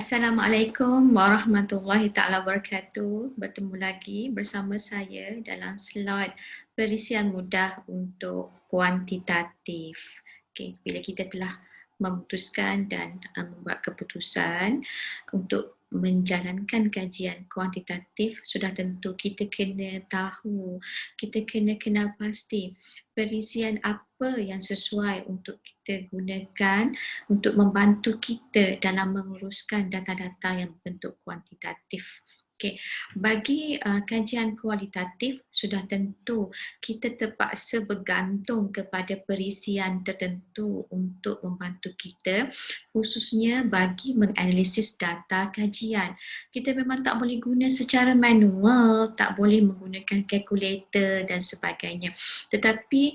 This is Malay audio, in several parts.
Assalamualaikum warahmatullahi taala wabarakatuh. Bertemu lagi bersama saya dalam slot perisian mudah untuk kuantitatif. Okey, bila kita telah memutuskan dan membuat keputusan untuk menjalankan kajian kuantitatif, sudah tentu kita kena tahu, kita kena kenal pasti perisian apa yang sesuai untuk kita gunakan untuk membantu kita dalam menguruskan data-data yang berbentuk kuantitatif. Okay. Bagi kajian kualitatif, sudah tentu kita terpaksa bergantung kepada perisian tertentu untuk membantu kita, khususnya bagi menganalisis data kajian. Kita memang tak boleh guna secara manual, tak boleh menggunakan kalkulator dan sebagainya. Tetapi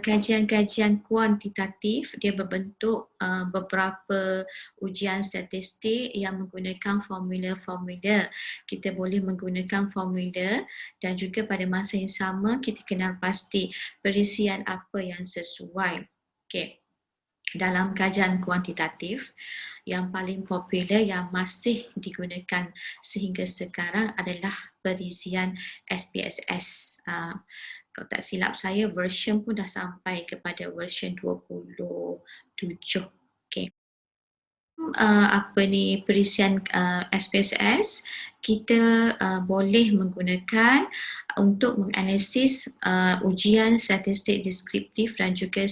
kajian-kajian kuantitatif dia berbentuk beberapa ujian statistik yang menggunakan formula-formula. Kita boleh menggunakan formula dan juga pada masa yang sama kita kenal pasti perisian apa yang sesuai. Okey. Dalam kajian kuantitatif, yang paling popular yang masih digunakan sehingga sekarang adalah perisian SPSS. Kalau tak silap saya, version pun dah sampai kepada version 27. Okay. Perisian SPSS, kita boleh menggunakan untuk menganalisis ujian statistik deskriptif dan juga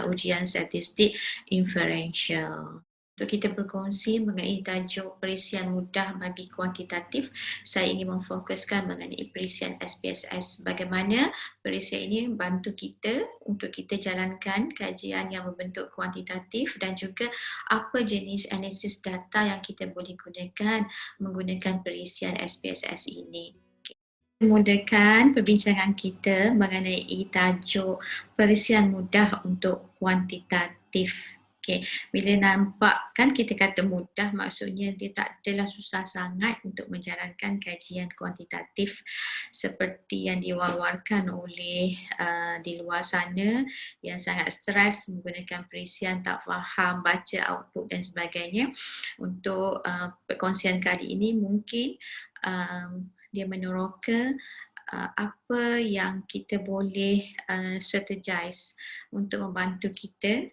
ujian statistik inferential. Untuk kita berkongsi mengenai tajuk perisian mudah bagi kuantitatif, saya ingin memfokuskan mengenai perisian SPSS. Bagaimana perisian ini membantu kita untuk kita jalankan kajian yang berbentuk kuantitatif dan juga apa jenis analisis data yang kita boleh gunakan menggunakan perisian SPSS ini. Memudahkan perbincangan kita mengenai tajuk perisian mudah untuk kuantitatif. Okay. Bila nampak kan kita kata mudah, maksudnya dia tak adalah susah sangat untuk menjalankan kajian kuantitatif seperti yang diwar-warkan oleh di luar sana yang sangat stres menggunakan perisian, tak faham, baca output dan sebagainya. Untuk perkongsian kali ini mungkin dia meneroka apa yang kita boleh strategize untuk membantu kita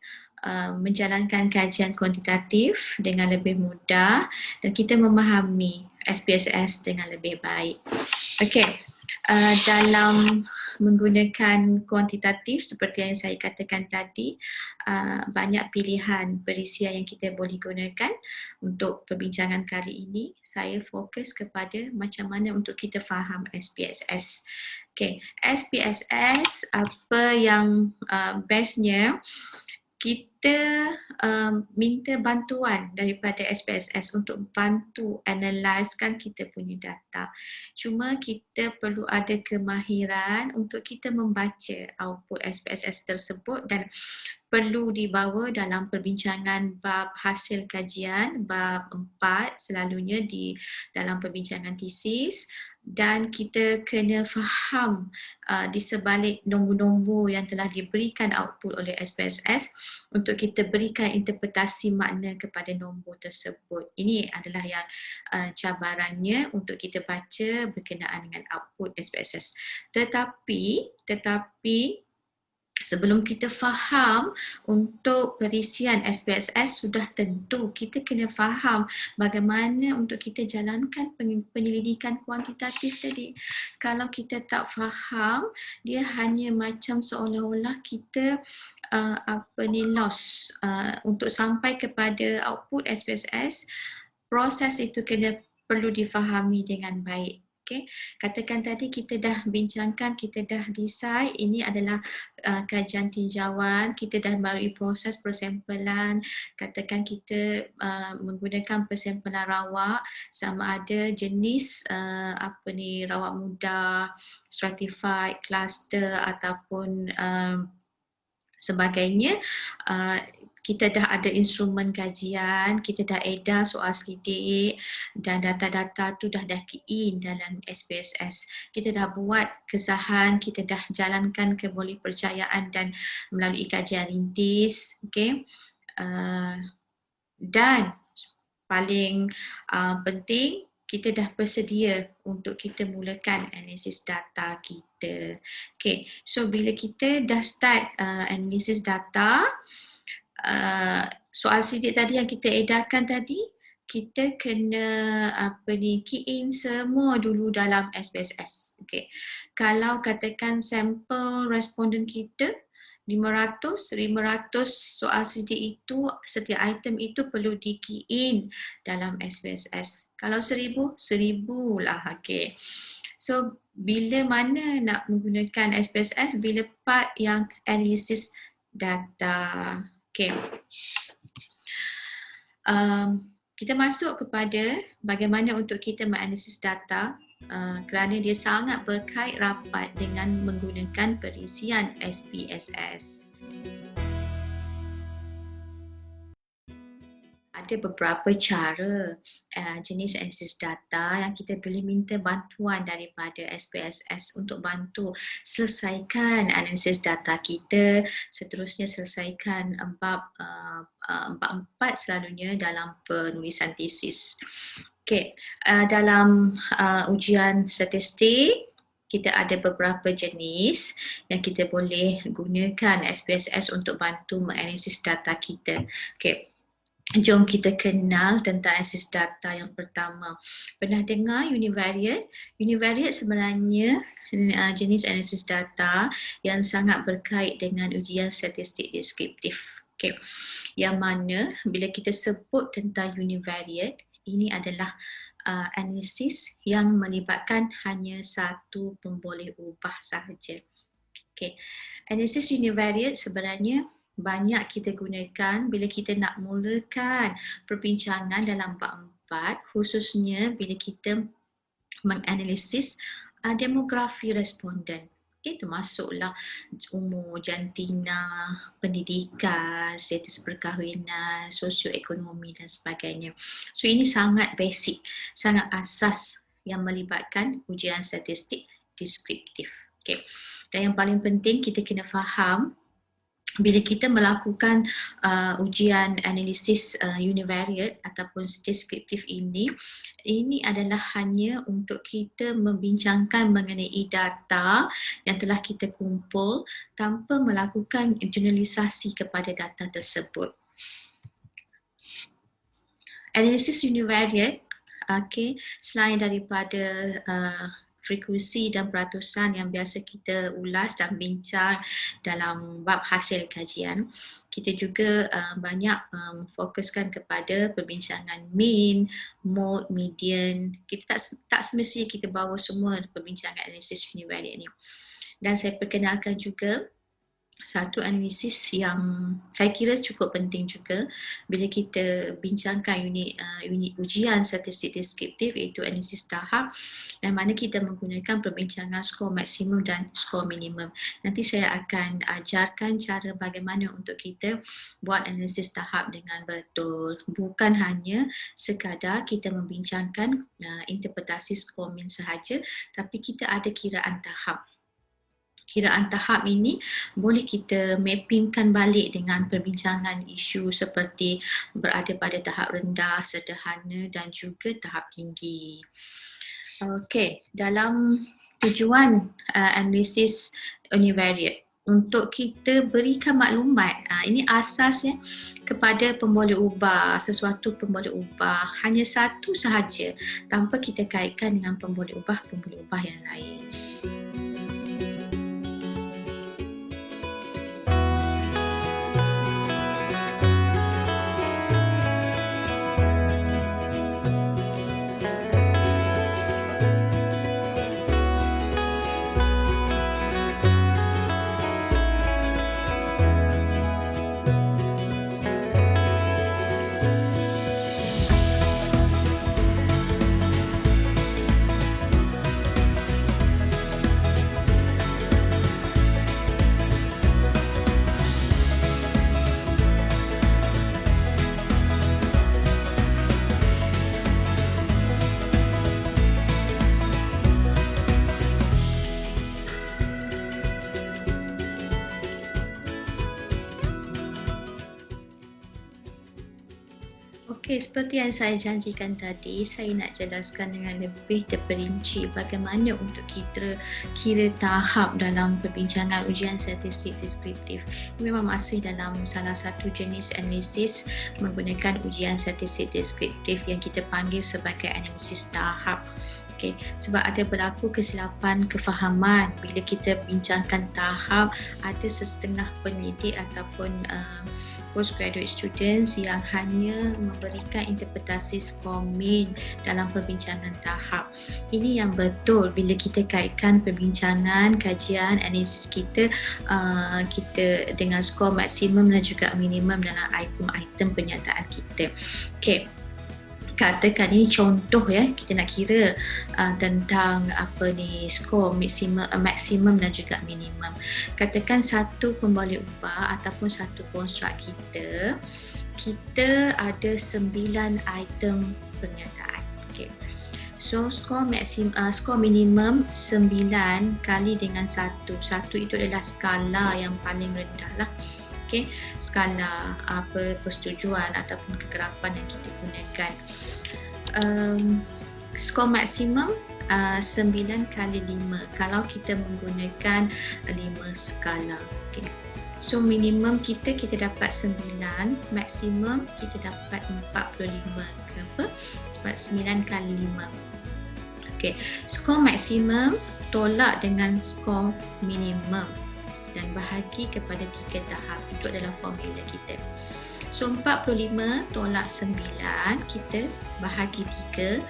menjalankan kajian kuantitatif dengan lebih mudah dan kita memahami SPSS dengan lebih baik. Okey, dalam menggunakan kuantitatif seperti yang saya katakan tadi, banyak pilihan perisian yang kita boleh gunakan. Untuk perbincangan kali ini, saya fokus kepada macam mana untuk kita faham SPSS. Okay, SPSS apa yang bestnya, kita minta bantuan daripada SPSS untuk bantu analysekan kita punya data. Cuma kita perlu ada kemahiran untuk kita membaca output SPSS tersebut dan perlu dibawa dalam perbincangan bab hasil kajian, bab 4 selalunya di dalam perbincangan tesis, dan kita kena faham di sebalik nombor-nombor yang telah diberikan output oleh SPSS untuk kita berikan interpretasi makna kepada nombor tersebut. Ini adalah yang cabarannya untuk kita baca berkenaan dengan output SPSS. Tetapi sebelum kita faham untuk perisian SPSS, sudah tentu kita kena faham bagaimana untuk kita jalankan penyelidikan kuantitatif tadi. Kalau kita tak faham, dia hanya macam seolah-olah kita loss untuk sampai kepada output SPSS. Proses itu perlu difahami dengan baik. Okay. Katakan tadi kita dah bincangkan, kita dah decide ini adalah kajian tinjauan, kita dah melalui proses persempelan. Katakan kita menggunakan persempelan rawak, sama ada jenis rawak mudah, stratified, cluster ataupun sebagainya. Kita dah ada instrumen kajian, kita dah edar soal selidik dan data-data tu dah key in dalam SPSS. Kita dah buat kesahan, kita dah jalankan kebolehpercayaan dan melalui kajian rintis, okay? Dan paling penting, kita dah bersedia untuk kita mulakan analisis data kita. Okay, so bila kita dah start analisis data, soal sidik tadi yang kita edarkan tadi, kita kena key in semua dulu dalam SPSS. Okay. Kalau katakan sampel responden kita 500 soal sidik itu, setiap item itu perlu di key in dalam SPSS. Kalau 1000 lah. Okay. So bila mana nak menggunakan SPSS? Bila part yang analisis data. Okay. Kita masuk kepada bagaimana untuk kita menganalisis data kerana dia sangat berkait rapat dengan menggunakan perisian SPSS. Ada beberapa cara jenis analisis data yang kita boleh minta bantuan daripada SPSS untuk bantu selesaikan analisis data kita, seterusnya selesaikan bab 4 selalunya dalam penulisan tesis. Okay. Dalam ujian statistik, kita ada beberapa jenis yang kita boleh gunakan SPSS untuk bantu menganalisis data kita. Okay. Jom kita kenal tentang analisis data yang pertama. Pernah dengar univariate? Univariate sebenarnya jenis analisis data yang sangat berkait dengan ujian statistik deskriptif. Okay. Yang mana bila kita sebut tentang univariate, ini adalah analisis yang melibatkan hanya satu pemboleh ubah sahaja. Okay. Analisis univariate sebenarnya banyak kita gunakan bila kita nak mulakan perbincangan dalam bab 4, khususnya bila kita menganalisis demografi responden. Okay, termasuklah umur, jantina, pendidikan, status perkahwinan, sosioekonomi dan sebagainya. So ini sangat basic, sangat asas yang melibatkan ujian statistik deskriptif. Okay. Dan yang paling penting kita kena faham bila kita melakukan ujian analisis univariate ataupun deskriptif ini adalah hanya untuk kita membincangkan mengenai data yang telah kita kumpul tanpa melakukan generalisasi kepada data tersebut. Analisis univariate, selain daripada frekuensi dan peratusan yang biasa kita ulas dan bincang dalam bab hasil kajian, kita juga banyak fokuskan kepada perbincangan mean, mode, median. Kita tak semestinya kita bawa semua perbincangan analisis univariate ni. Dan saya perkenalkan juga satu analisis yang saya kira cukup penting juga bila kita bincangkan unit ujian statistik deskriptif, iaitu analisis tahap, yang mana kita menggunakan perbincangan skor maksimum dan skor minimum. Nanti saya akan ajarkan cara bagaimana untuk kita buat analisis tahap dengan betul. Bukan hanya sekadar kita membincangkan interpretasi skor min sahaja, tapi kita ada kiraan tahap. Kiraan tahap ini boleh kita mappingkan balik dengan perbincangan isu seperti berada pada tahap rendah, sederhana dan juga tahap tinggi. Okey, dalam tujuan analisis univariate, untuk kita berikan maklumat, ini asasnya kepada pemboleh ubah, sesuatu pemboleh ubah, hanya satu sahaja tanpa kita kaitkan dengan pemboleh ubah yang lain. Okey, seperti yang saya janjikan tadi, saya nak jelaskan dengan lebih terperinci bagaimana untuk kita kira tahap dalam perbincangan ujian statistik deskriptif. Ini memang masih dalam salah satu jenis analisis menggunakan ujian statistik deskriptif yang kita panggil sebagai analisis tahap. Okay. Sebab ada berlaku kesilapan kefahaman bila kita bincangkan tahap, ada setengah pendidik ataupun postgraduate students yang hanya memberikan interpretasi skor min dalam perbincangan tahap. Ini yang betul bila kita kaitkan perbincangan, kajian, analisis kita dengan skor maksimum dan juga minimum dalam item-item penyataan kita. Okay. Katakan ini contoh ya, kita nak kira tentang skor maksimum dan juga minimum. Katakan satu pembalik ubah ataupun satu konstruk kita ada 9 item pernyataan. Okay. So skor minimum 9 kali dengan 1. 1 itu adalah skala yang paling rendah lah. Okay, skala persetujuan ataupun kegerapan yang kita gunakan. Skor maksimum 9 kali 5 kalau kita menggunakan 5 skala. Okay. So minimum kita dapat 9, maksimum kita dapat 45. Kenapa? Sebab 9 kali 5. Okay. Skor maksimum tolak dengan skor minimum dan bahagi kepada 3 tahap. Itu adalah formula kita. So 45 tolak 9, kita bahagi 3,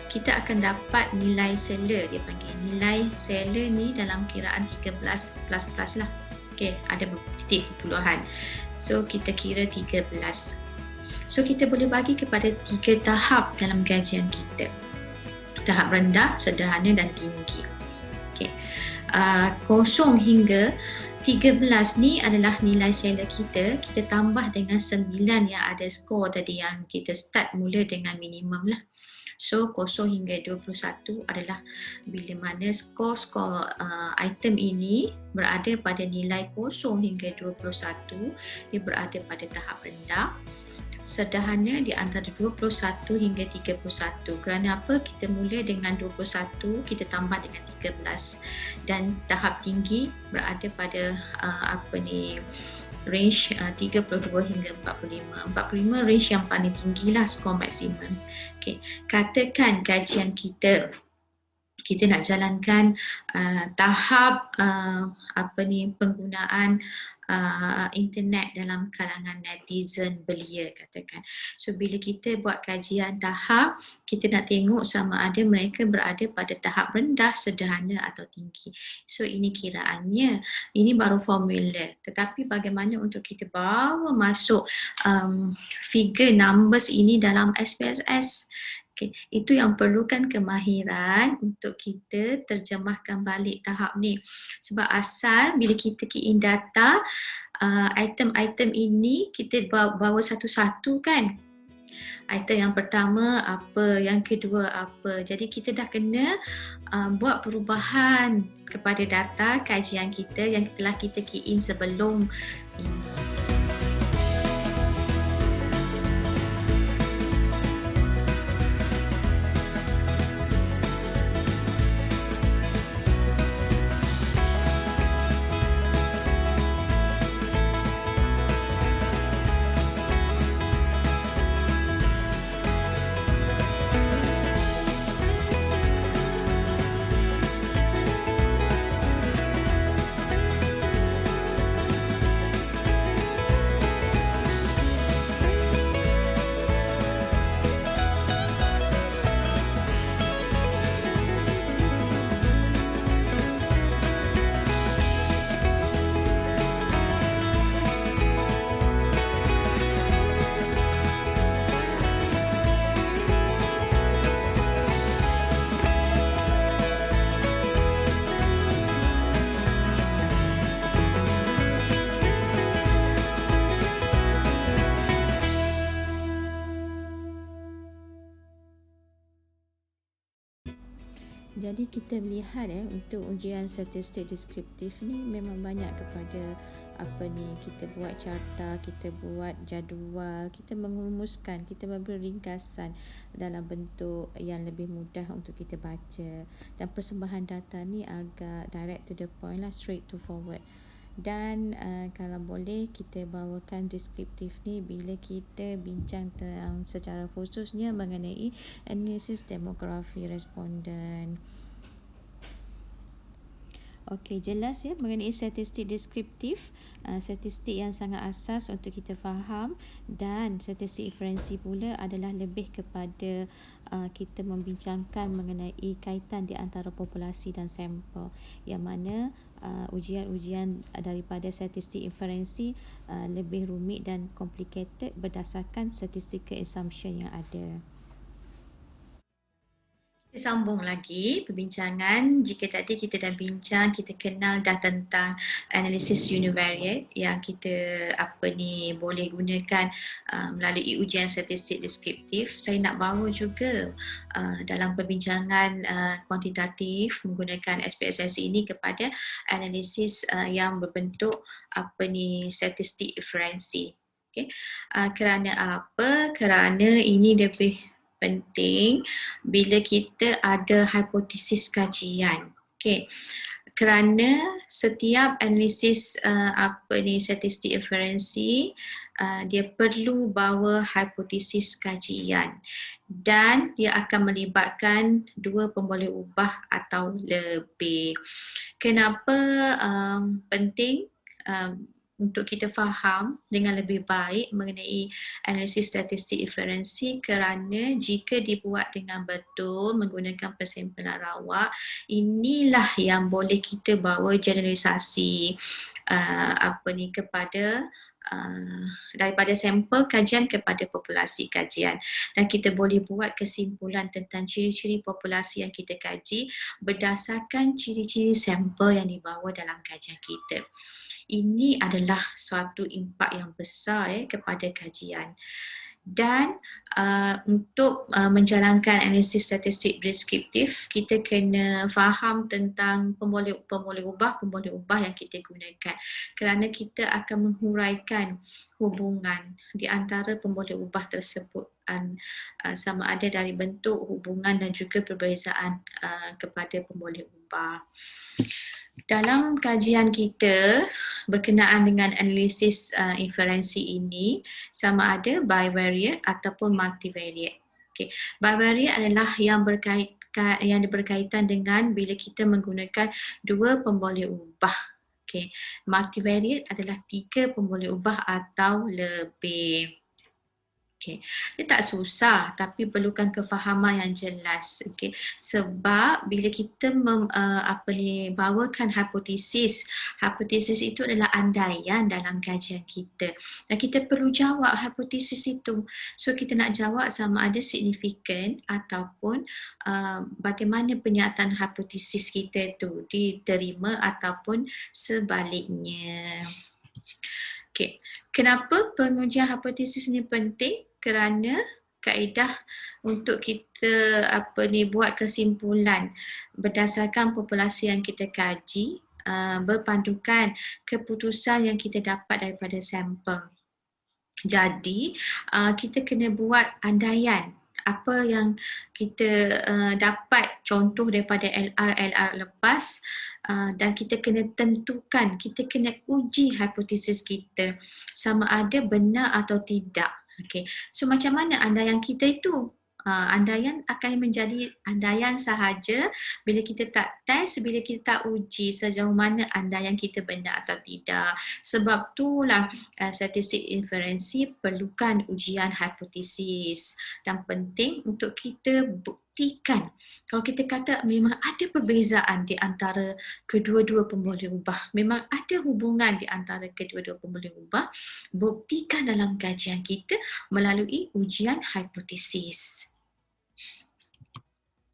kita akan dapat nilai seller. Dia panggil nilai seller ni dalam kiraan 13 plus lah. Okay, ada titik perpuluhan. So kita kira 13. So kita boleh bagi kepada 3 tahap dalam kajian kita. Tahap rendah, sederhana dan tinggi. Okay. 0 hingga 13 ni adalah nilai seller kita tambah dengan 9 yang ada skor tadi yang kita start mula dengan minimum lah. So 0 hingga 21 adalah bila mana skor item ini berada pada nilai 0 hingga 21, dia berada pada tahap rendah. Sederhana di antara 21 hingga 31. Kerana apa? Kita mula dengan 21, kita tambah dengan 13 dan tahap tinggi berada pada range 32 hingga 45. 45 range yang paling tinggi lah skor maksimum. Okay. Katakan kajian kita nak jalankan tahap penggunaan internet dalam kalangan netizen belia katakan. So bila kita buat kajian tahap, kita nak tengok sama ada mereka berada pada tahap rendah, sederhana atau tinggi. So ini kiraannya, ini baru formula. Tetapi bagaimana untuk kita bawa masuk figure numbers ini dalam SPSS? Okay. Itu yang perlukan kemahiran untuk kita terjemahkan balik tahap ni. Sebab asal bila kita key in data, item-item ini kita bawa satu-satu kan. Item yang pertama apa, yang kedua apa. Jadi kita dah kena buat perubahan kepada data kajian kita yang telah kita key in sebelum ini. Jadi kita melihat untuk ujian statistik deskriptif ni memang banyak kepada kita buat carta, kita buat jadual, kita mengurumuskan, kita memberi ringkasan dalam bentuk yang lebih mudah untuk kita baca. Dan persembahan data ni agak direct to the point lah, straight to forward. Dan kalau boleh kita bawakan deskriptif ni bila kita bincang tentang secara khususnya mengenai analisis demografi responden. Okey, jelas ya mengenai statistik deskriptif, statistik yang sangat asas untuk kita faham, dan statistik inferensi pula adalah lebih kepada kita membincangkan mengenai kaitan di antara populasi dan sampel, yang mana ujian-ujian daripada statistik inferensi lebih rumit dan complicated berdasarkan statistical assumption yang ada. Kita sambung lagi perbincangan. Jika tadi kita dah bincang, kita kenal dah tentang analisis univariate yang kita boleh gunakan melalui ujian statistik deskriptif. Saya nak bawa juga dalam perbincangan kuantitatif menggunakan SPSS ini kepada analisis yang berbentuk statistik inferensi. Okay. Kerana apa? Kerana ini lebih penting bila kita ada hipotesis kajian. Okay. Kerana setiap analisis statistik inferensi dia perlu bawa hipotesis kajian dan dia akan melibatkan dua pemboleh ubah atau lebih. Kenapa penting untuk kita faham dengan lebih baik mengenai analisis statistik inferensi? Kerana jika dibuat dengan betul menggunakan persempelan rawak, inilah yang boleh kita bawa generalisasi kepada daripada sampel kajian kepada populasi kajian, dan kita boleh buat kesimpulan tentang ciri-ciri populasi yang kita kaji berdasarkan ciri-ciri sampel yang dibawa dalam kajian kita. Ini adalah suatu impak yang besar kepada kajian. Dan untuk menjalankan analisis statistik deskriptif, kita kena faham tentang pemboleh ubah yang kita gunakan, kerana kita akan menghuraikan hubungan di antara pemboleh ubah tersebut, sama ada dari bentuk hubungan dan juga perbezaan kepada pemboleh ubah. Dalam kajian kita berkenaan dengan analisis inferensi ini, sama ada bivariate ataupun multivariate. Okay. Bivariate adalah yang berkaitan dengan bila kita menggunakan dua pemboleh ubah. Okay. Multivariate adalah 3 pemboleh ubah atau lebih. Okay. Dia tak susah tapi perlukan kefahaman yang jelas. Okay. Sebab bila kita bawakan hipotesis itu adalah andaian dalam kajian kita dan kita perlu jawab hipotesis itu. So kita nak jawab sama ada signifikan ataupun bagaimana penyataan hipotesis kita itu diterima ataupun sebaliknya. Okay. Kenapa pengujian hipotesis ini penting? Kerana kaedah untuk kita buat kesimpulan berdasarkan populasi yang kita kaji berpandukan keputusan yang kita dapat daripada sampel. Jadi kita kena buat andaian apa yang kita dapat contoh daripada LR lepas, dan kita kena tentukan, kita kena uji hipotesis kita sama ada benar atau tidak. Okay. So macam mana andaian kita itu? Andaian akan menjadi andaian sahaja bila kita tak test, bila kita tak uji sejauh mana andaian kita benar atau tidak. Sebab itulah statistik inferensi perlukan ujian hipotesis dan penting untuk kita buktikan. Kalau kita kata memang ada perbezaan di antara kedua-dua pemboleh ubah, memang ada hubungan di antara kedua-dua pemboleh ubah, buktikan dalam kajian kita melalui ujian hipotesis.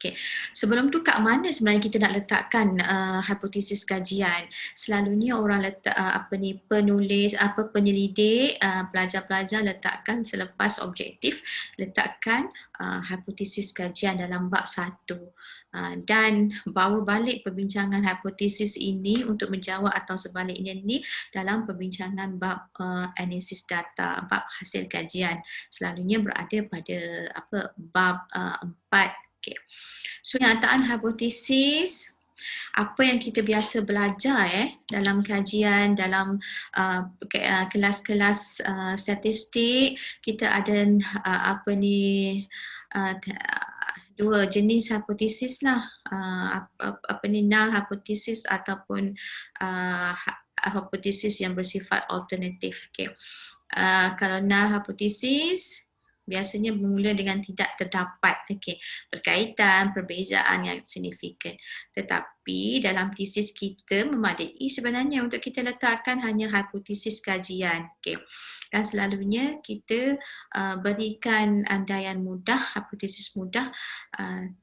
Okay. Sebelum tu kat mana sebenarnya kita nak letakkan hipotesis kajian? Selalunya orang letak penulis, penyelidik, pelajar-pelajar letakkan selepas objektif, letakkan hipotesis kajian dalam bab 1. Dan bawa balik perbincangan hipotesis ini untuk menjawab atau sebaliknya ni dalam perbincangan bab analisis data, bab hasil kajian. Selalunya berada pada bab 4. Okay. So nyataan hipotesis, apa yang kita biasa belajar dalam kajian, dalam kelas-kelas statistik, kita ada dua jenis hipotesis lah, null hipotesis ataupun hipotesis yang bersifat alternatif. Okay. Kalau null hipotesis biasanya bermula dengan tidak terdapat berkaitan, perbezaan yang signifikan. Tetapi dalam tesis kita memadai sebenarnya untuk kita letakkan hanya hipotesis kajian. Dan selalunya kita berikan andaian mudah, hipotesis mudah,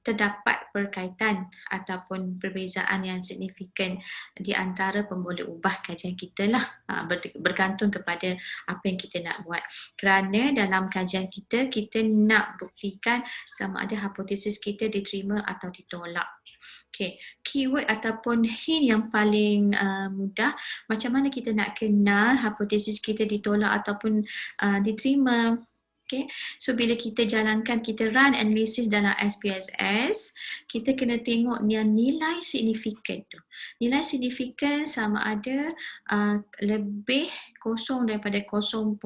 terdapat perkaitan ataupun perbezaan yang signifikan di antara pemboleh ubah kajian kita lah, bergantung kepada apa yang kita nak buat. Kerana dalam kajian kita nak buktikan sama ada hipotesis kita diterima atau ditolak. Okay. Keyword ataupun hint yang paling mudah, macam mana kita nak kenal hipotesis kita ditolak ataupun diterima. Okay. So bila kita jalankan, kita run analisis dalam SPSS, kita kena tengok nilai signifikan tu. Nilai signifikan sama ada lebih kosong daripada 0.5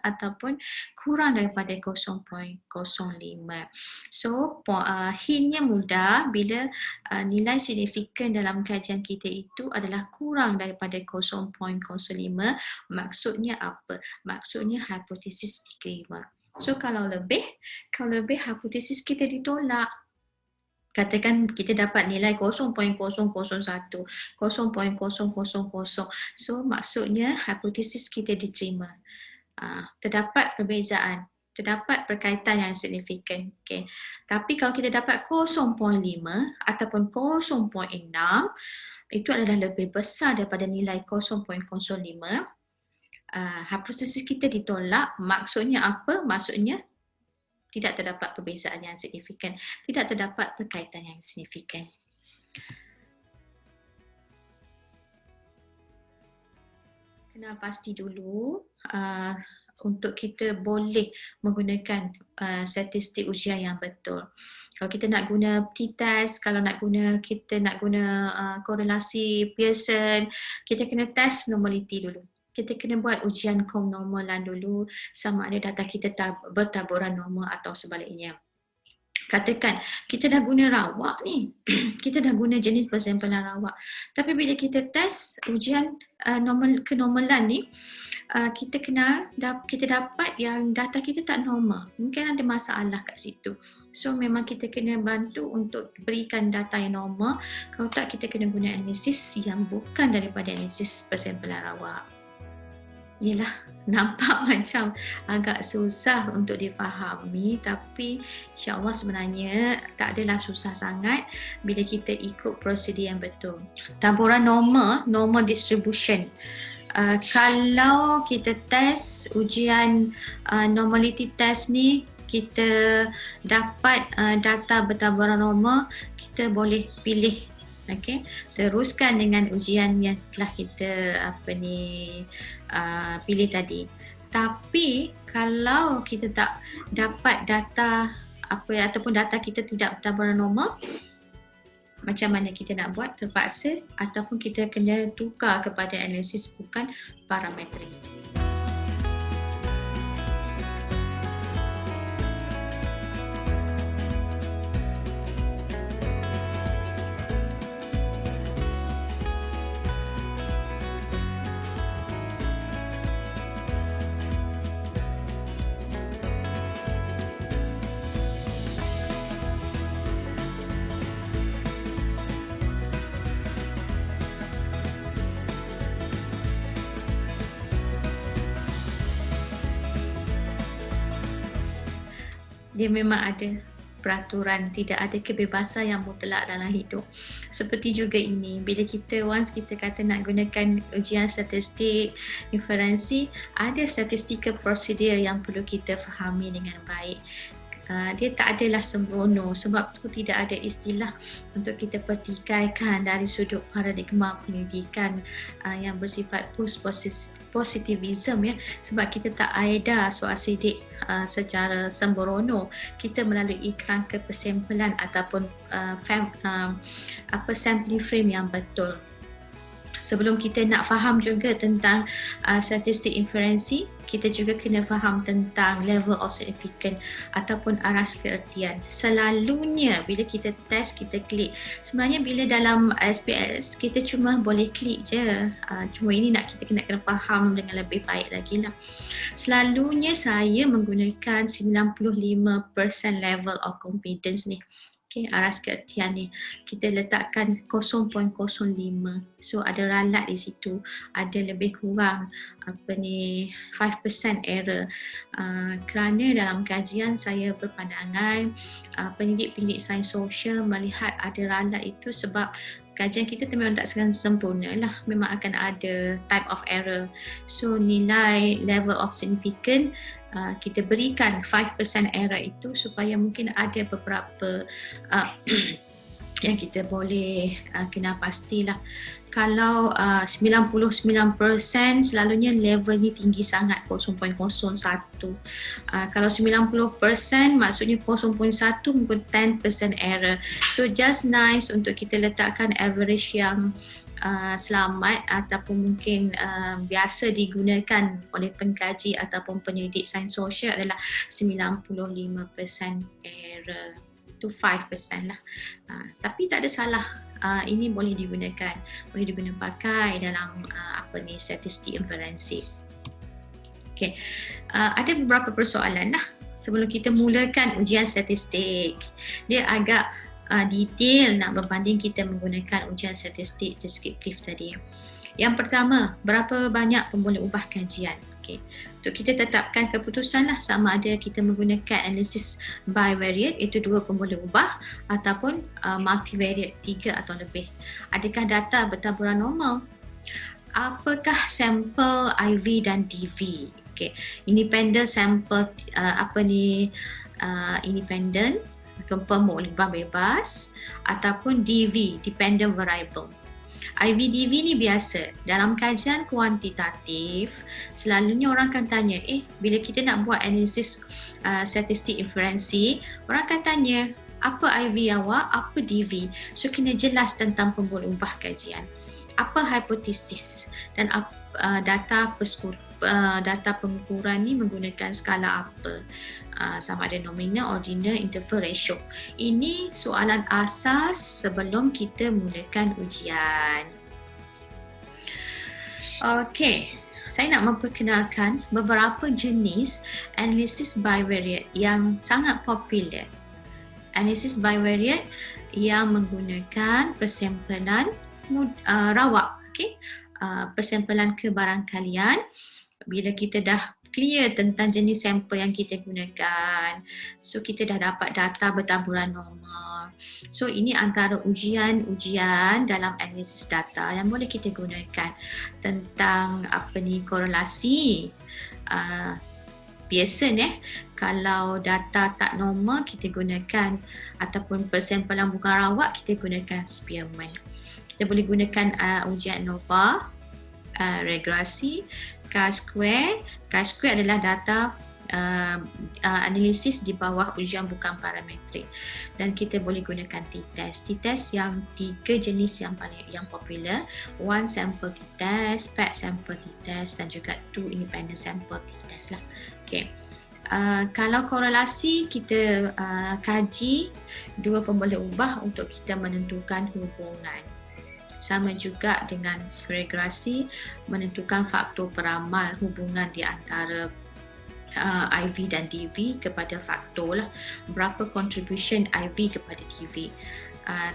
ataupun kurang daripada 0.05. So hintnya mudah bila nilai signifikan dalam kajian kita itu adalah kurang daripada 0.05. Maksudnya apa? Maksudnya hipotesis diterima. So kalau lebih hipotesis kita ditolak. Katakan kita dapat nilai 0.001, 0.000. So maksudnya hipotesis kita diterima. Terdapat perbezaan, terdapat perkaitan yang signifikan. Okay. Tapi kalau kita dapat 0.5 ataupun 0.6, itu adalah lebih besar daripada nilai 0.05. Hipotesis kita ditolak. Maksudnya apa? Maksudnya tidak terdapat perbezaan yang signifikan, tidak terdapat perkaitan yang signifikan. Kena pasti dulu untuk kita boleh menggunakan statistik ujian yang betul. Kalau kita nak guna t-test, kalau kita nak guna korelasi Pearson, kita kena test normality dulu. Kita kena buat ujian normalan dulu sama ada data kita bertaburan normal atau sebaliknya. Katakan kita dah guna rawak ni, kita dah guna jenis persampalan rawak. Tapi bila kita test ujian kenormalan ni, kita dapat yang data kita tak normal. Mungkin ada masalah kat situ. So memang kita kena bantu untuk berikan data yang normal. Kalau tak, kita kena guna analisis yang bukan daripada analisis persampalan rawak. Yelah, nampak macam agak susah untuk difahami, tapi insyaAllah sebenarnya tak adalah susah sangat bila kita ikut prosedur yang betul. Taburan normal distribution. Kalau kita test ujian normality test ni, kita dapat data bertaburan normal, kita boleh pilih. Okay. Teruskan dengan ujian yang telah kita pilih tadi. Tapi kalau kita tak dapat data ataupun data kita tidak bertaburan normal, macam mana kita nak buat? Terpaksa ataupun kita kena tukar kepada analisis bukan parametrik. Dia memang ada peraturan, tidak ada kebebasan yang mutlak dalam hidup. Seperti juga ini, bila once kita kata nak gunakan ujian statistik inferensi, ada statistical procedure yang perlu kita fahami dengan baik. Dia tak adalah sembrono, sebab tu tidak ada istilah untuk kita pertikaikan dari sudut paradigma pendidikan yang bersifat post-positivism, ya, sebab kita tak ada soal sidik secara sembrono. Kita melalui kerangka persampling ataupun sampling frame yang betul. Sebelum kita nak faham juga tentang statistik inferensi, kita juga kena faham tentang level of significance ataupun aras keertian. Selalunya bila kita test, kita klik. Sebenarnya bila dalam SPS, kita cuma boleh klik je. Cuma ini kita kena faham dengan lebih baik lagi lah. Selalunya saya menggunakan 95% level of confidence ni. Okay, aras keertian ni kita letakkan 0.05. So ada ralat di situ, ada lebih kurang 5% error. Kerana dalam kajian saya berpandangan pendidik-pendidik sains sosial melihat ada ralat itu sebab kajian kita memang tak sempurna lah, memang akan ada type of error. So nilai level of significance kita berikan 5% error itu supaya mungkin ada beberapa yang kita boleh kena pastilah. Kalau 99% selalunya level ni tinggi sangat, 0.01. Kalau 90% maksudnya 0.1 mungkin 10% error. So just nice untuk kita letakkan average yang selamat ataupun mungkin biasa digunakan oleh pengkaji ataupun penyelidik sains sosial adalah 95% error. Itu 5% lah. Tapi tak ada salah. Ini boleh digunakan, pakai dalam statistik inferensi. Okay. Ada beberapa persoalan lah sebelum kita mulakan ujian statistik. Dia agak detail nak berbanding kita menggunakan ujian statistik deskriptif tadi. Yang pertama, berapa banyak pemboleh ubah kajian? Okay. Untuk kita tetapkan keputusan lah sama ada kita menggunakan analisis bivariate, iaitu 2 pemboleh ubah, ataupun multivariate, 3 atau lebih. Adakah data bertaburan normal? Apakah sampel IV dan DV? Okay. Independent sampel independent pemboleh ubah bebas, ataupun DV, dependent variable. IVDV ni biasa. Dalam kajian kuantitatif, selalunya orang akan tanya, bila kita nak buat analisis statistik inferensi, orang akan tanya, apa IV awak, apa DV? So, kena jelas tentang pemboleh ubah kajian. Apa hipotesis dan data pengukuran ni menggunakan skala apa? Sama ada nominal, ordinal, interval, ratio. Ini soalan asas sebelum kita mulakan ujian. Okey, saya nak memperkenalkan beberapa jenis analisis bivariate yang sangat popular. Analisis bivariate yang menggunakan persampling rawak, persampling kebarangkalian. Bila kita dah clear tentang jenis sampel yang kita gunakan, so kita dah dapat data bertaburan normal. So ini antara ujian dalam analisis data yang boleh kita gunakan tentang korelasi. Biasanya kalau data tak normal kita gunakan, ataupun persampling bukan rawak kita gunakan Spearman. Kita boleh gunakan ujian ANOVA, regresi, chi-square. Chi-square adalah data analisis di bawah ujian bukan parametrik, dan kita boleh gunakan t-test. T-test yang 3 jenis yang popular, one sample t-test, paired sample t-test, dan juga 2 independent sample t-test lah. Okay. Kalau korelasi, kita kaji 2 pemboleh ubah untuk kita menentukan hubungan. Sama juga dengan regresi, menentukan faktor peramal hubungan di antara IV dan DV kepada faktor lah, berapa contribution IV kepada DV.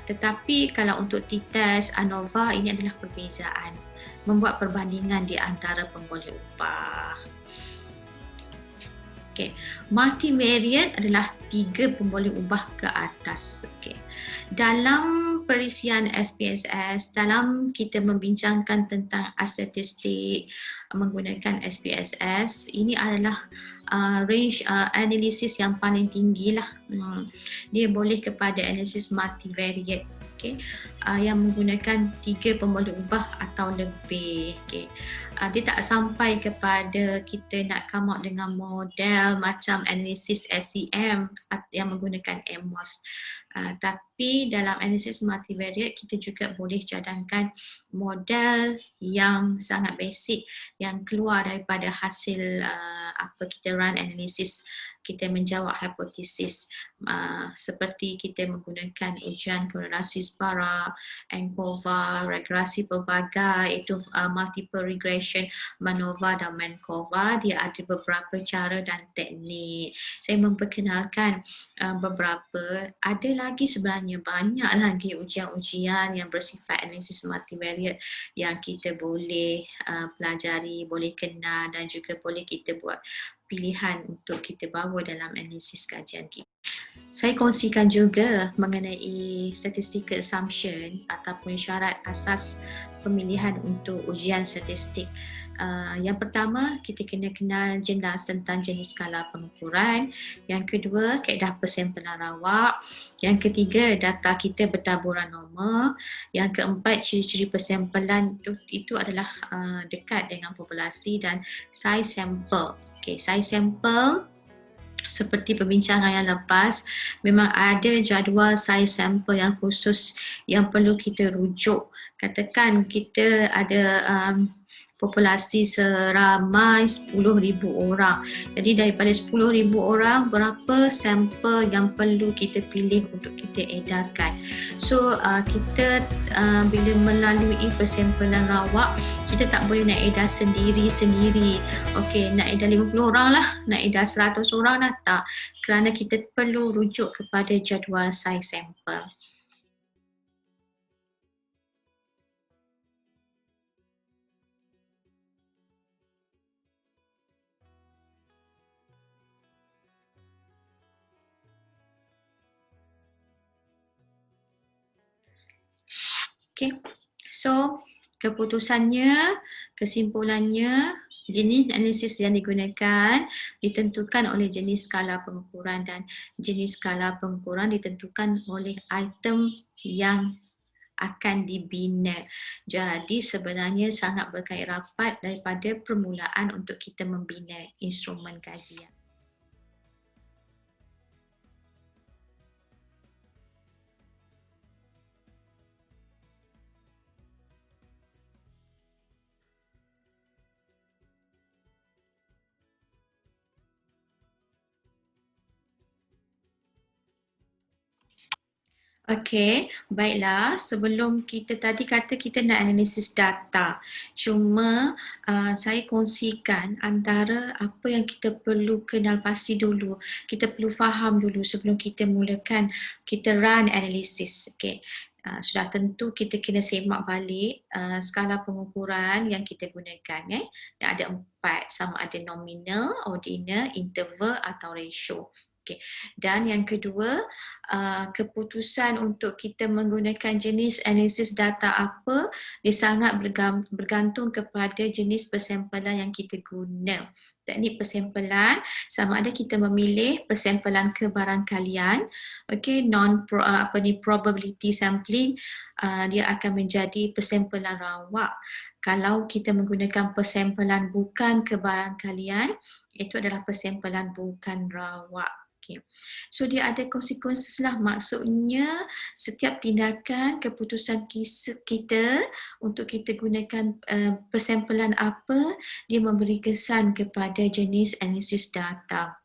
Tetapi kalau untuk t-test, ANOVA, ini adalah perbezaan, membuat perbandingan di antara pemboleh ubah. Okay. Multivariate adalah 3 pemboleh ubah ke atas. Okay. Dalam perisian SPSS, dalam kita membincangkan tentang statistik menggunakan SPSS, ini adalah range analisis yang paling tinggi lah. Dia boleh kepada analisis multivariate. Okay. Yang menggunakan 3 pemboleh ubah atau lebih. Okay. Dia tak sampai kepada kita nak come out dengan model macam analisis SEM yang menggunakan MMOS. Tapi dalam analisis multivariate kita juga boleh cadangkan model yang sangat basic yang keluar daripada hasil apa kita run analisis, kita menjawab hipotesis seperti kita menggunakan ujian korelasi sebara, ANCOVA, regresi pelbagai, itu multiple regression, MANOVA dan MANCOVA. Dia ada beberapa cara dan teknik. Saya memperkenalkan beberapa. Ada lagi sebenarnya banyak lagi ujian-ujian yang bersifat analisis multivariate yang kita boleh pelajari, boleh kenal dan juga boleh kita buat pilihan untuk kita bawa dalam analisis kajian kita. Saya kongsikan juga mengenai statistical assumption ataupun syarat asas pemilihan untuk ujian statistik. Yang pertama, kita kena kenal jelas tentang jenis skala pengukuran. Yang kedua, kaedah persempelan rawak. Yang ketiga, data kita bertaburan normal. Yang keempat, ciri-ciri persempelan itu adalah dekat dengan populasi dan size sample. Okay, size sample seperti perbincangan yang lepas, memang ada jadual size sample yang khusus yang perlu kita rujuk. Katakan kita ada populasi seramai 10,000 orang. Jadi daripada 10,000 orang, berapa sampel yang perlu kita pilih untuk kita edarkan. So kita bila melalui persempelan rawak, kita tak boleh nak edar sendiri-sendiri. Okey, nak edar 50 orang lah, nak edar 100 orang lah, tak. Kerana kita perlu rujuk kepada jadual size sampel. Okay, so keputusannya, kesimpulannya, jenis analisis yang digunakan ditentukan oleh jenis skala pengukuran dan jenis skala pengukuran ditentukan oleh item yang akan dibina. Jadi sebenarnya sangat berkait rapat daripada permulaan untuk kita membina instrumen kajian. Okey, baiklah. Sebelum kita tadi kata kita nak analisis data. Cuma saya kongsikan antara apa yang kita perlu kenal pasti dulu. Kita perlu faham dulu sebelum kita mulakan kita run analisis. Okey. Sudah tentu kita kena semak balik skala pengukuran yang kita gunakan. Yang ada 4, sama ada nominal, ordinal, interval atau ratio. Okay. Dan yang kedua, keputusan untuk kita menggunakan jenis analisis data apa, dia sangat bergantung kepada jenis persempelan yang kita guna. Teknik persempelan sama ada kita memilih persempelan kebarangkalian, okay, probability sampling, dia akan menjadi persempelan rawak. Kalau kita menggunakan persempelan bukan kebarangkalian, itu adalah persempelan bukan rawak. Okay. So dia ada konsekuensi lah, maksudnya setiap tindakan keputusan kita untuk kita gunakan persempelan apa, dia memberi kesan kepada jenis analisis data.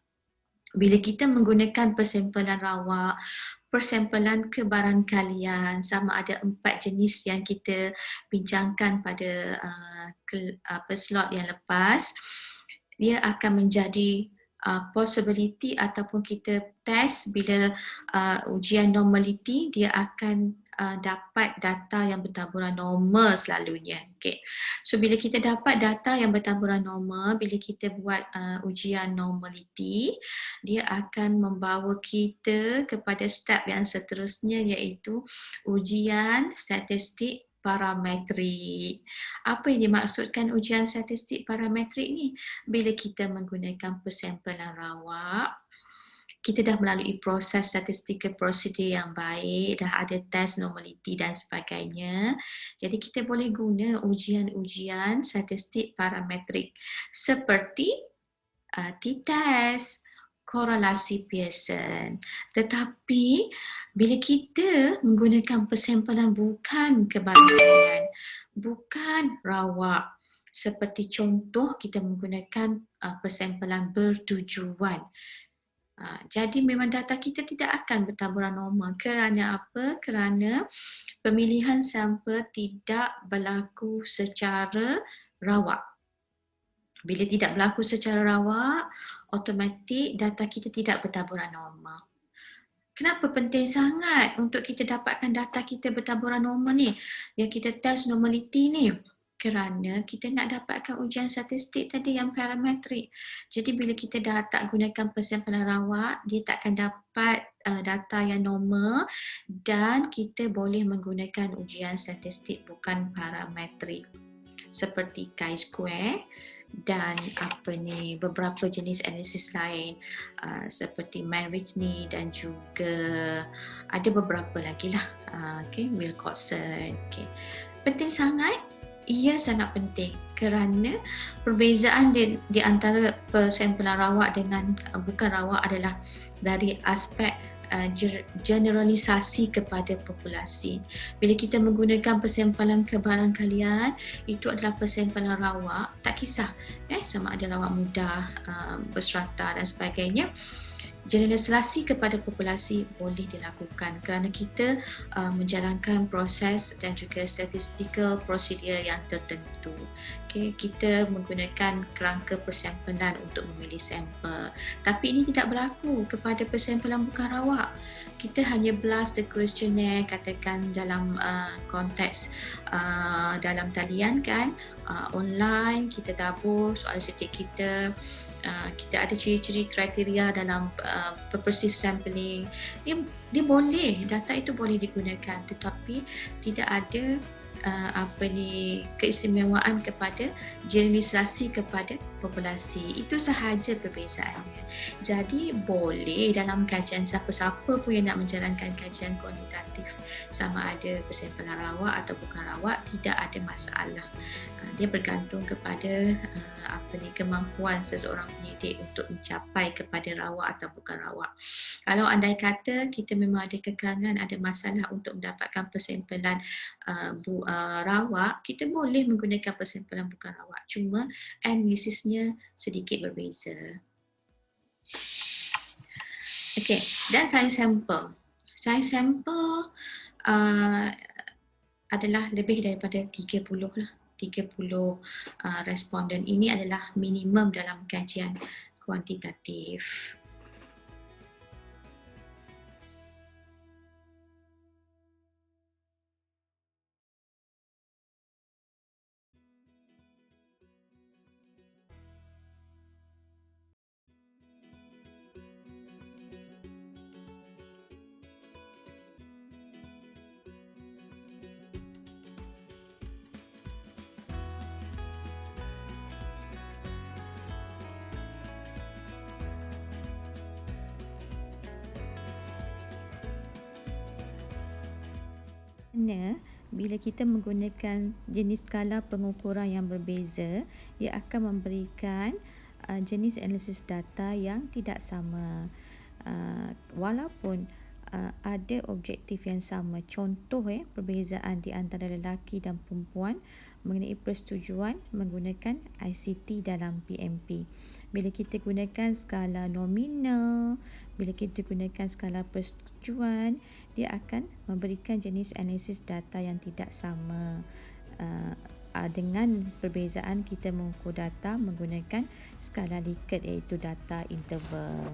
Bila kita menggunakan persempelan rawak, persempelan kebarangkalian, sama ada 4 jenis yang kita bincangkan pada slot yang lepas, dia akan menjadi possibility ataupun kita test bila ujian normality, dia akan dapat data yang bertaburan normal selalunya. Okay. So bila kita dapat data yang bertaburan normal, bila kita buat ujian normality, dia akan membawa kita kepada step yang seterusnya, iaitu ujian statistik parametrik. Apa yang dimaksudkan ujian statistik parametrik ni? Bila kita menggunakan persampalan rawak, kita dah melalui proses statistical procedure yang baik, dah ada test normality dan sebagainya. Jadi kita boleh guna ujian-ujian statistik parametrik seperti t-test, korelasi Pearson. Tetapi bila kita menggunakan persampalan bukan kebanyakan, bukan rawak, seperti contoh kita menggunakan persampalan bertujuan. Jadi memang data kita tidak akan bertaburan normal. Kerana apa? Kerana pemilihan sampel tidak berlaku secara rawak. Bila tidak berlaku secara rawak, automatik data kita tidak bertaburan normal. Kenapa penting sangat untuk kita dapatkan data kita bertaburan normal ni? Yang kita test normality ni. Kerana kita nak dapatkan ujian statistik tadi yang parametrik. Jadi bila kita dah tak gunakan persampalan rawak, dia tak akan dapat data yang normal dan kita boleh menggunakan ujian statistik bukan parametrik. Seperti chi-square dan beberapa jenis analisis lain seperti Mann-Whitney dan juga ada beberapa lagi lah, Wilcoxon. Penting sangat. Ia sangat penting kerana perbezaan di antara persampalan rawak dengan bukan rawak adalah dari aspek generalisasi kepada populasi. Bila kita menggunakan persampalan kebarangkalian, itu adalah persampalan rawak, tak kisah sama ada rawak muda, berserata dan sebagainya. Generalisasi kepada populasi boleh dilakukan kerana kita menjalankan proses dan juga statistical procedure yang tertentu. Kita menggunakan kerangka persampalan untuk memilih sampel. Tapi ini tidak berlaku kepada persampalan bukan rawak. Kita hanya blast the questionnaire, katakan dalam konteks dalam talian online, kita tabur soalan setik kita. Kita ada ciri-ciri kriteria dalam purposive sampling. Dia boleh, data itu boleh digunakan, tetapi tidak ada keistimewaan kepada generalisasi kepada populasi. Itu sahaja perbezaannya. Jadi boleh dalam kajian siapa-siapa pun yang nak menjalankan kajian kuantitatif, sama ada persampalan rawak atau bukan rawak, tidak ada masalah. Dia bergantung kepada kemampuan seseorang pendidik untuk mencapai kepada rawak atau bukan rawak. Kalau andai kata kita memang ada kekangan, ada masalah untuk mendapatkan persampalan rawak, kita boleh menggunakan persampalan bukan rawak. Cuma analisisnya sedikit berbeza. Okey, dan saiz sampel. Saiz sampel adalah lebih daripada 30 lah. 30 responden. Ini adalah minimum dalam kajian kuantitatif. Kerana bila kita menggunakan jenis skala pengukuran yang berbeza, ia akan memberikan jenis analisis data yang tidak sama. Walaupun ada objektif yang sama. Contoh perbezaan di antara lelaki dan perempuan mengenai persetujuan menggunakan ICT dalam PMP. Bila kita gunakan skala nominal, bila kita gunakan skala persetujuan, dia akan memberikan jenis analisis data yang tidak sama. Dengan perbezaan kita mengukur data menggunakan skala Likert, iaitu data interval.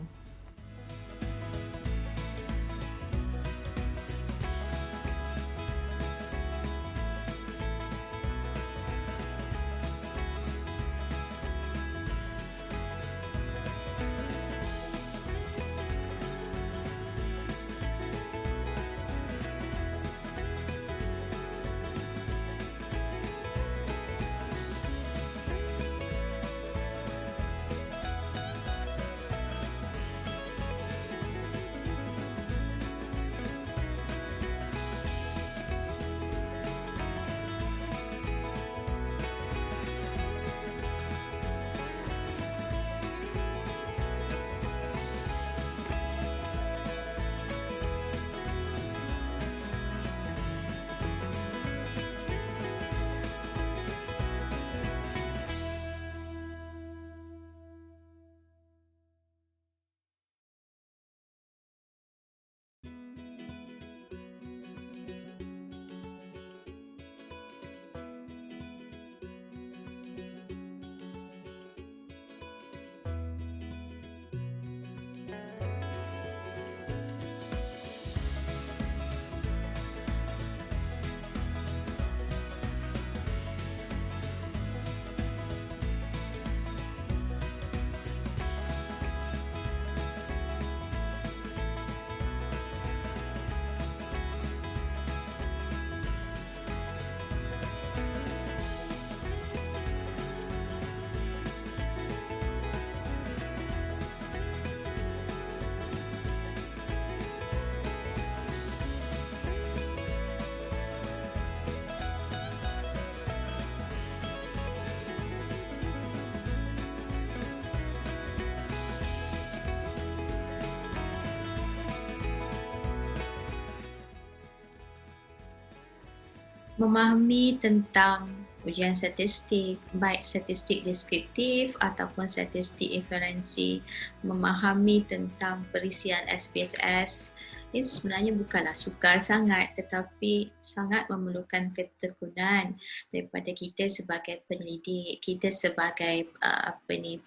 memahami tentang ujian statistik, baik statistik deskriptif ataupun statistik inferensi, memahami tentang perisian SPSS, ini sebenarnya bukanlah sukar sangat, tetapi sangat memerlukan ketekunan daripada kita sebagai pendidik, kita sebagai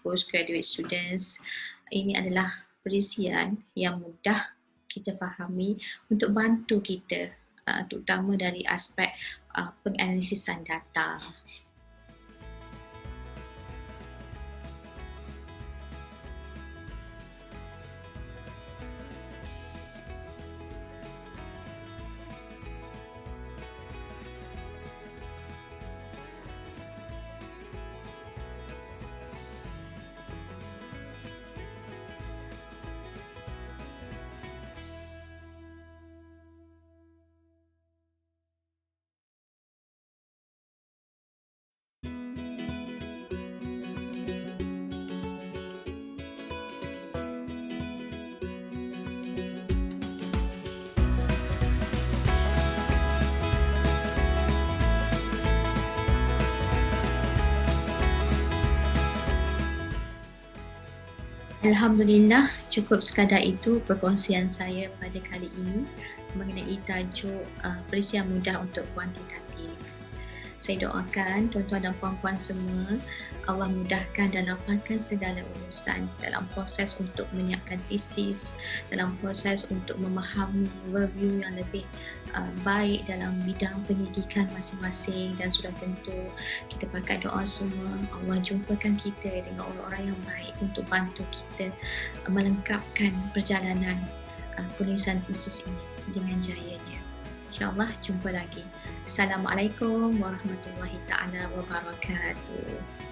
postgraduate students. Ini adalah perisian yang mudah kita fahami untuk bantu kita, terutama dari aspek penganalisisan data. Alhamdulillah, cukup sekadar itu perkongsian saya pada kali ini mengenai tajuk perisian mudah untuk kuantitatif. Saya doakan tuan-tuan dan puan-puan semua Allah mudahkan dan lapangkan segala urusan dalam proses untuk menyiapkan tesis, dalam proses untuk memahami worldview yang lebih baik dalam bidang pendidikan masing-masing, dan sudah tentu kita pakai doa semua Allah jumpakan kita dengan orang-orang yang baik untuk bantu kita melengkapkan perjalanan penulisan tesis ini dengan jayanya. InsyaAllah jumpa lagi. Assalamualaikum warahmatullahi taala wabarakatuh.